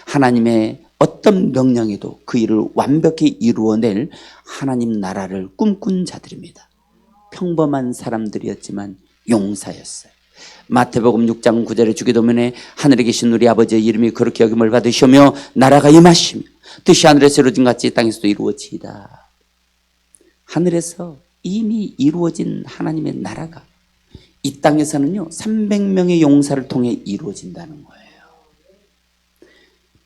하나님의 어떤 명령에도 그 일을 완벽히 이루어낼 하나님 나라를 꿈꾼 자들입니다. 평범한 사람들이었지만 용사였어요. 마태복음 6장 9절의 주기도문에 하늘에 계신 우리 아버지의 이름이 그렇게 여김을 받으시며 나라가 임하시며 뜻이 하늘에서 이루어진 같이 땅에서도 이루어지이다. 하늘에서 이미 이루어진 하나님의 나라가 이 땅에서는요 300명의 용사를 통해 이루어진다는 거예요.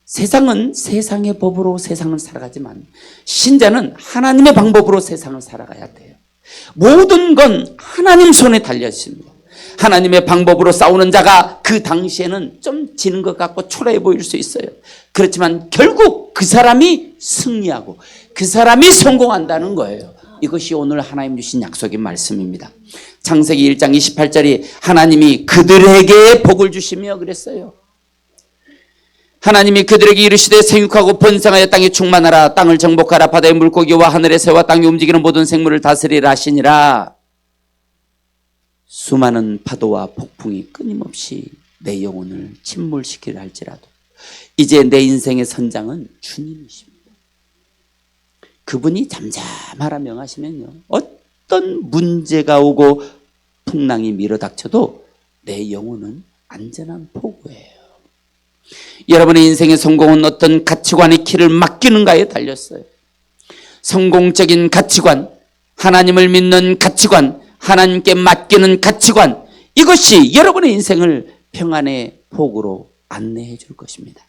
세상은 세상의 법으로 세상을 살아가지만 신자는 하나님의 방법으로 세상을 살아가야 돼요. 모든 건 하나님 손에 달려 있습니다. 하나님의 방법으로 싸우는 자가 그 당시에는 좀 지는 것 같고 초라해 보일 수 있어요. 그렇지만 결국 그 사람이 승리하고 그 사람이 성공한다는 거예요. 이것이 오늘 하나님 주신 약속의 말씀입니다. 창세기 1장 28절이 하나님이 그들에게 복을 주시며 그랬어요. 하나님이 그들에게 이르시되 생육하고 번성하여 땅에 충만하라. 땅을 정복하라. 바다의 물고기와 하늘의 새와 땅에 움직이는 모든 생물을 다스리라 하시니라. 수많은 파도와 폭풍이 끊임없이 내 영혼을 침몰시키려 할지라도 이제 내 인생의 선장은 주님이십니다. 그분이 잠잠하라 명하시면요 어떤 문제가 오고 풍랑이 밀어닥쳐도 내 영혼은 안전한 포구예요. 여러분의 인생의 성공은 어떤 가치관의 키를 맡기는가에 달렸어요. 성공적인 가치관, 하나님을 믿는 가치관, 하나님께 맡기는 가치관, 이것이 여러분의 인생을 평안의 폭으로 안내해 줄 것입니다.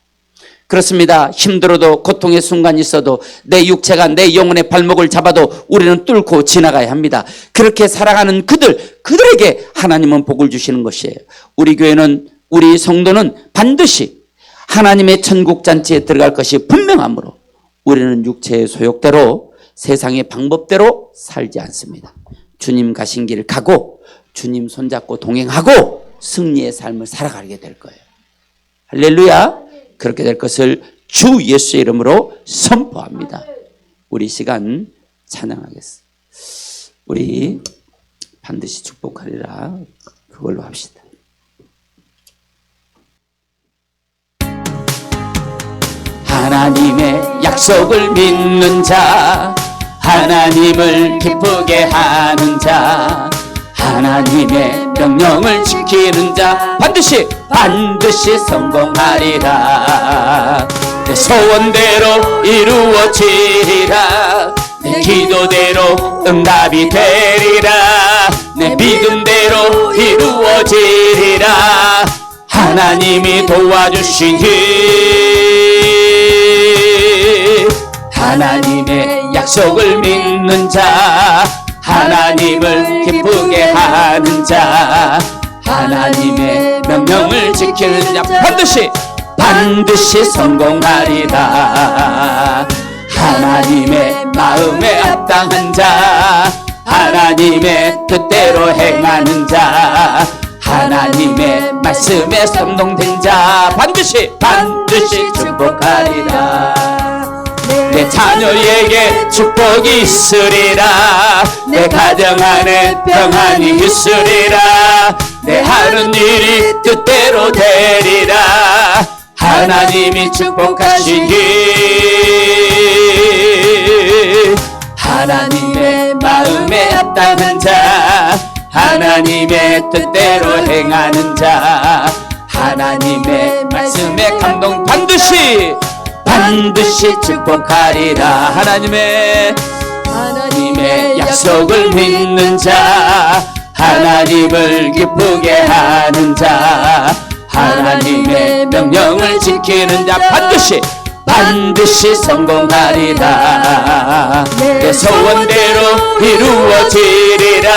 그렇습니다. 힘들어도 고통의 순간이 있어도 내 육체가 내 영혼의 발목을 잡아도 우리는 뚫고 지나가야 합니다. 그렇게 살아가는 그들에게 하나님은 복을 주시는 것이에요. 우리 교회는, 우리 성도는 반드시 하나님의 천국 잔치에 들어갈 것이 분명하므로 우리는 육체의 소욕대로 세상의 방법대로 살지 않습니다. 주님 가신 길 가고 주님 손잡고 동행하고 승리의 삶을 살아가게 될 거예요. 할렐루야. 그렇게 될 것을 주 예수의 이름으로 선포합니다. 우리 시간 찬양하겠습니다. 우리 반드시 축복하리라 그걸로 합시다. 하나님의 약속을 믿는 자, 하나님을 기쁘게 하는 자, 하나님의 명령을 지키는 자 반드시 성공하리라. 내 소원대로 이루어지리라. 내 기도대로 응답이 되리라. 내 믿음대로 이루어지리라. 하나님이 도와주시니 하나님의 약속을 믿는 자, 하나님을 기쁘게 하는 자, 하나님의 명령을 지키는 자 반드시 성공하리라. 하나님의 마음에 합당한 자, 하나님의 뜻대로 행하는 자, 하나님의 말씀에 선동된 자 반드시 축복하리라. 내 내 자녀에게 축복이 있으리라. 내 가정 안에 평안이 있으리라. 내 하는 일이 뜻대로 되리라. 하나님이 축복하시니 하나님의 마음에 합당한 자, 하나님의 뜻대로 행하는 자, 하나님의 말씀에 감동 반드시 축복하리라. 하나님의 약속을 믿는 자, 하나님을 기쁘게 하는 자, 하나님의 명령을 지키는 자 반드시 성공하리라. 내 소원대로 이루어지리라.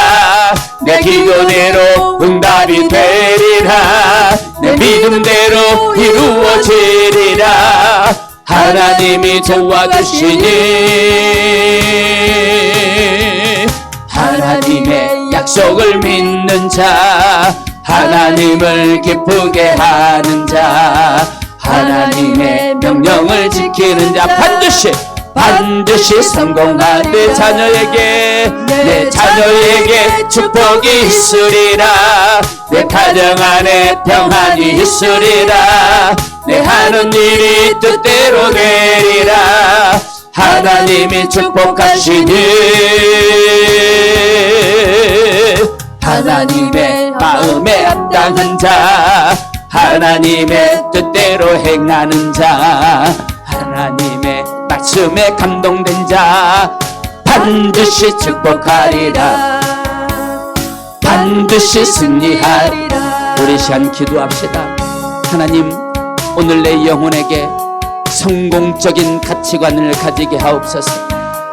내 기도대로 응답이 되리라. 내 믿음대로 이루어지리라. 하나님이 도와주시니 하나님의 약속을 믿는 자, 하나님을 기쁘게 하는 자, 하나님의 명령을 지키는 자 반드시 성공한 내 자녀에게 축복이 있으리라. 내 가정 안에 평안이 있으리라. 내 하는 일이 뜻대로 되리라. 하나님이 축복하시니 하나님의 마음에 합당한 자, 하나님의 뜻대로 행하는 자, 하나님의 말씀에 감동된 자 반드시 축복하리라. 반드시 승리하리라. 우리 시간 기도합시다. 하나님, 오늘 내 영혼에게 성공적인 가치관을 가지게 하옵소서.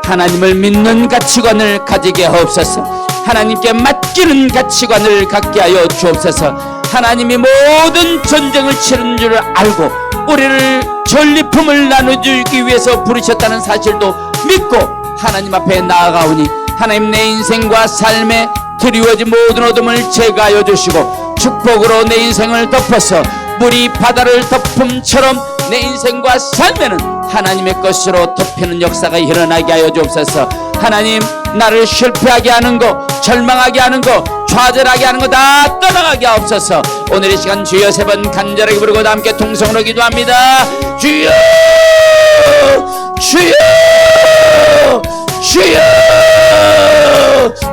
하나님을 믿는 가치관을 가지게 하옵소서. 하나님께 맡기는 가치관을 갖게 하여 주옵소서. 하나님이 모든 전쟁을 치른 줄 알고 우리를 전리품을 나눠주기 위해서 부르셨다는 사실도 믿고 하나님 앞에 나아가오니 하나님, 내 인생과 삶에 드리워진 모든 어둠을 제거하여 주시고 축복으로 내 인생을 덮어서 물이 바다를 덮음처럼 내 인생과 삶에는 하나님의 것으로 덮이는 역사가 일어나게 하여 주옵소서. 하나님, 나를 실패하게 하는 거, 절망하게 하는 거, 좌절하게 하는 거 다 떠나가게 하옵소서. 오늘 이 시간 주여 세 번 간절하게 부르고 다 함께 통성으로 기도합니다. 주여, 주여, 주여.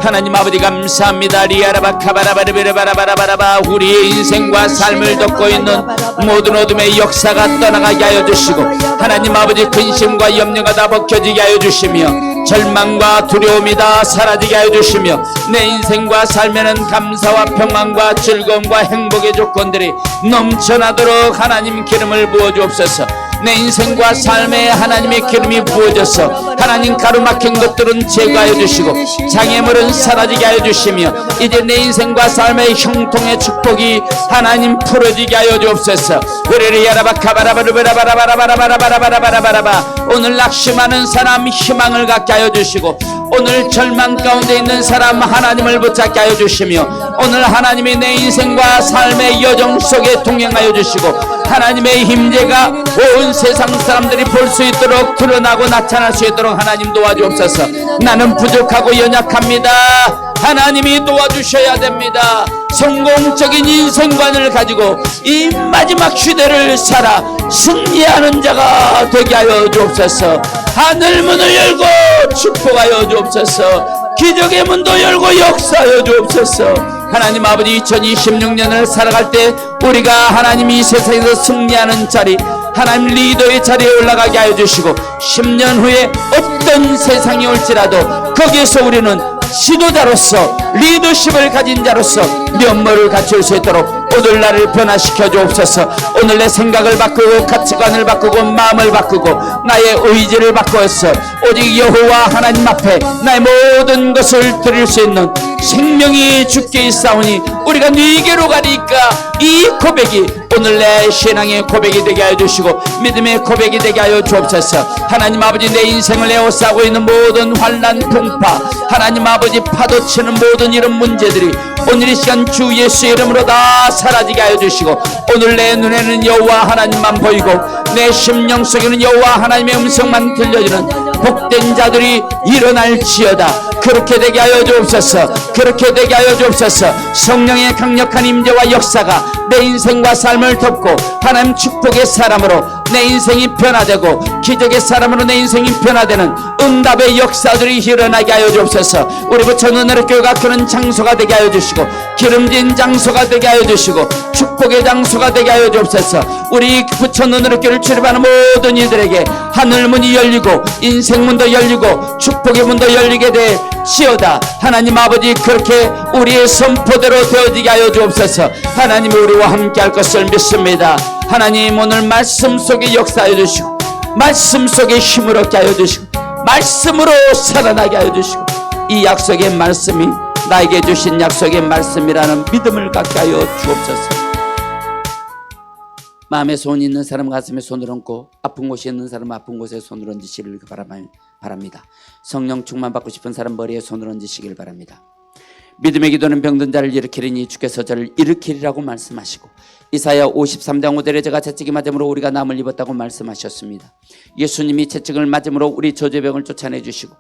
하나님 아버지 감사합니다. 리아라바 카바라바르베르바라바라바라바. 우리의 인생과 삶을 덮고 있는 모든 어둠의 역사가 떠나가게 하여 주시고 하나님 아버지 근심과 염려가 다 벗겨지게 하여 주시며 절망과 두려움이 다 사라지게 하여 주시며 내 인생과 삶에는 감사와 평안과 즐거움과 행복의 조건들이 넘쳐나도록 하나님 기름을 부어 주옵소서. 내 인생과 삶에 하나님의 기름이 부어져서 하나님 가로막힌 것들은 제거하여 주시고 장애물은 사라지게 하여 주시며 이제 내 인생과 삶의 형통의 축복이 하나님 풀어지게 하여 주옵소서. 오늘 낙심하는 사람 희망을 갖게 하여 주시고 오늘 절망 가운데 있는 사람 하나님을 붙잡게 하여 주시며 오늘 하나님이 내 인생과 삶의 여정 속에 동행하여 주시고 하나님의 힘재가 온 세상 사람들이 볼 수 있도록 드러나고 나타날 수 있도록 하나님 도와주옵소서. 나는 부족하고 연약합니다. 하나님이 도와주셔야 됩니다. 성공적인 인생관을 가지고 이 마지막 시대를 살아 승리하는 자가 되게 하여 주옵소서. 하늘 문을 열고 축복하여 주옵소서. 기적의 문도 열고 역사하여 주옵소서. 하나님 아버지, 2026년을 살아갈 때 우리가 하나님 이 세상에서 승리하는 자리, 하나님 리더의 자리에 올라가게 하여 주시고 10년 후에 어떤 세상이 올지라도 거기에서 우리는 지도자로서 리더십을 가진 자로서 면모를 갖출 수 있도록 오늘 나를 변화시켜 주옵소서. 오늘 내 생각을 바꾸고 가치관을 바꾸고 마음을 바꾸고 나의 의지를 바꾸어서 오직 여호와 하나님 앞에 나의 모든 것을 드릴 수 있는 생명이 주께 있사오니 우리가 네게로 가니까 이 고백이 오늘 내 신앙의 고백이 되게 하여 주시고 믿음의 고백이 되게 하여 주옵소서. 하나님 아버지, 내 인생을 에워싸고 있는 모든 환난 풍파, 하나님 아버지 파도치는 모든 이런 문제들이 오늘 이 시간 주 예수의 이름으로 다 사라지게 하여 주시고, 오늘 내 눈에는 여호와 하나님만 보이고 내 심령 속에는 여호와 하나님의 음성만 들려지는 복된 자들이 일어날지어다. 그렇게 되게 하여 주옵소서. 그렇게 되게 하여 주옵소서. 성령의 강력한 임재와 역사가 내 인생과 삶을 덮고 하나님 축복의 사람으로 내 인생이 변화되고 기적의 사람으로 내 인생이 변화되는 응답의 역사들이 일어나게 하여 주옵소서. 우리 부천은혜로 교회가 그런 장소가 되게 하여 주시고, 기름진 장소가 되게 하여 주시고, 축복의 장소가 되게 하여 주옵소서. 우리 부천은혜로 교회를 출입하는 모든 이들에게 하늘 문이 열리고 인생 문도 열리고 축복의 문도 열리게 될지어다. 하나님 아버지, 그렇게 우리의 선포대로 되어지게 하여 주옵소서. 하나님이 우리와 함께 할 것을 믿습니다. 하나님, 오늘 말씀 속에 역사하여 주시고 말씀 속에 힘을 얻게 하여 주시고 말씀으로 살아나게 하여 주시고, 이 약속의 말씀이 나에게 주신 약속의 말씀이라는 믿음을 갖게 하여 주옵소서. 마음에 손 있는 사람 가슴에 손을 얹고 아픈 곳이 있는 사람 아픈 곳에 손을 얹으시길 바랍니다. 성령 충만 받고 싶은 사람 머리에 손을 얹으시길 바랍니다. 믿음의 기도는 병든 자를 일으키리니 주께서 저를 일으키리라고 말씀하시고, 이사야 53장 5절에 제가 채찍이 맞음으로 우리가 남을 입었다고 말씀하셨습니다. 예수님이 채찍을 맞음으로 우리 저주병을 쫓아내 주시고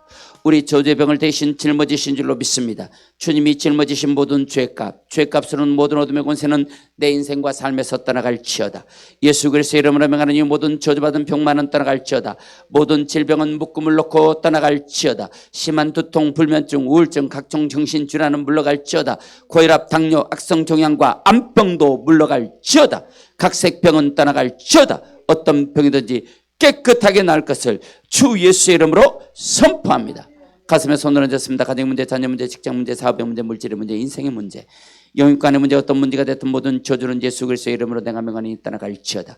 우리 저주병을 대신 짊어지신 줄로 믿습니다. 주님이 짊어지신 모든 죄값으로는 모든 어둠의 권세는 내 인생과 삶에서 떠나갈지어다. 예수 그리스도의 이름으로 명하는 이 모든 저주받은 병만은 떠나갈지어다. 모든 질병은 묶음을 놓고 떠나갈지어다. 심한 두통, 불면증, 우울증, 각종 정신질환은 물러갈지어다. 고혈압, 당뇨, 악성 종양과 암병도 물러갈지어다. 각색병은 떠나갈지어다. 어떤 병이든지 깨끗하게 나을 것을 주 예수의 이름으로 선포합니다. 가슴에 손을 얹었습니다. 가정 문제, 자녀 문제, 직장 문제, 사업의 문제, 물질의 문제, 인생의 문제, 영육간의 문제, 어떤 문제가 됐든 모든 저주는 예수 그리스도의 이름으로 내가 명하니 떠나갈지어다.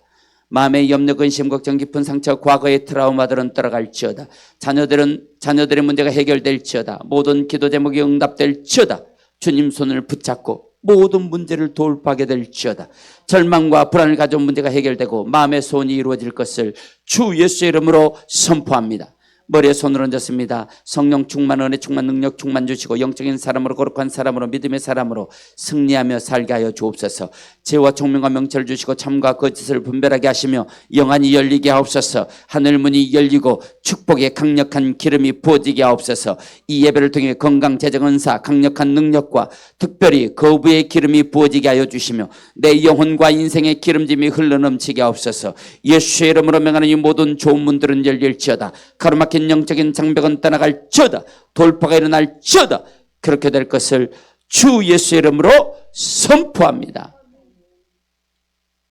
마음의 염려, 근심, 걱정, 깊은 상처, 과거의 트라우마들은 떠나갈지어다. 자녀들의 문제가 해결될지어다. 모든 기도 제목이 응답될지어다. 주님 손을 붙잡고 모든 문제를 돌파하게 될지어다. 절망과 불안을 가져온 문제가 해결되고 마음의 소원이 이루어질 것을 주 예수의 이름으로 선포합니다. 머리에 손을 얹었습니다. 성령 충만, 은혜 충만, 능력 충만 주시고 영적인 사람으로, 거룩한 사람으로, 믿음의 사람으로 승리하며 살게 하여 주옵소서. 지혜와 총명과 명철을 주시고 참과 거짓을 분별하게 하시며 영안이 열리게 하옵소서. 하늘문이 열리고 축복의 강력한 기름이 부어지게 하옵소서. 이 예배를 통해 건강, 재정, 은사, 강력한 능력과 특별히 거부의 기름이 부어지게 하여 주시며 내 영혼과 인생의 기름짐이 흘러넘치게 하옵소서. 예수의 이름으로 명하는 이 모든 좋은 문들은 열릴지어다. 가로막힌 영적인 장벽은 떠나갈지어다. 돌파가 일어날지어다. 그렇게 될 것을 주 예수의 이름으로 선포합니다.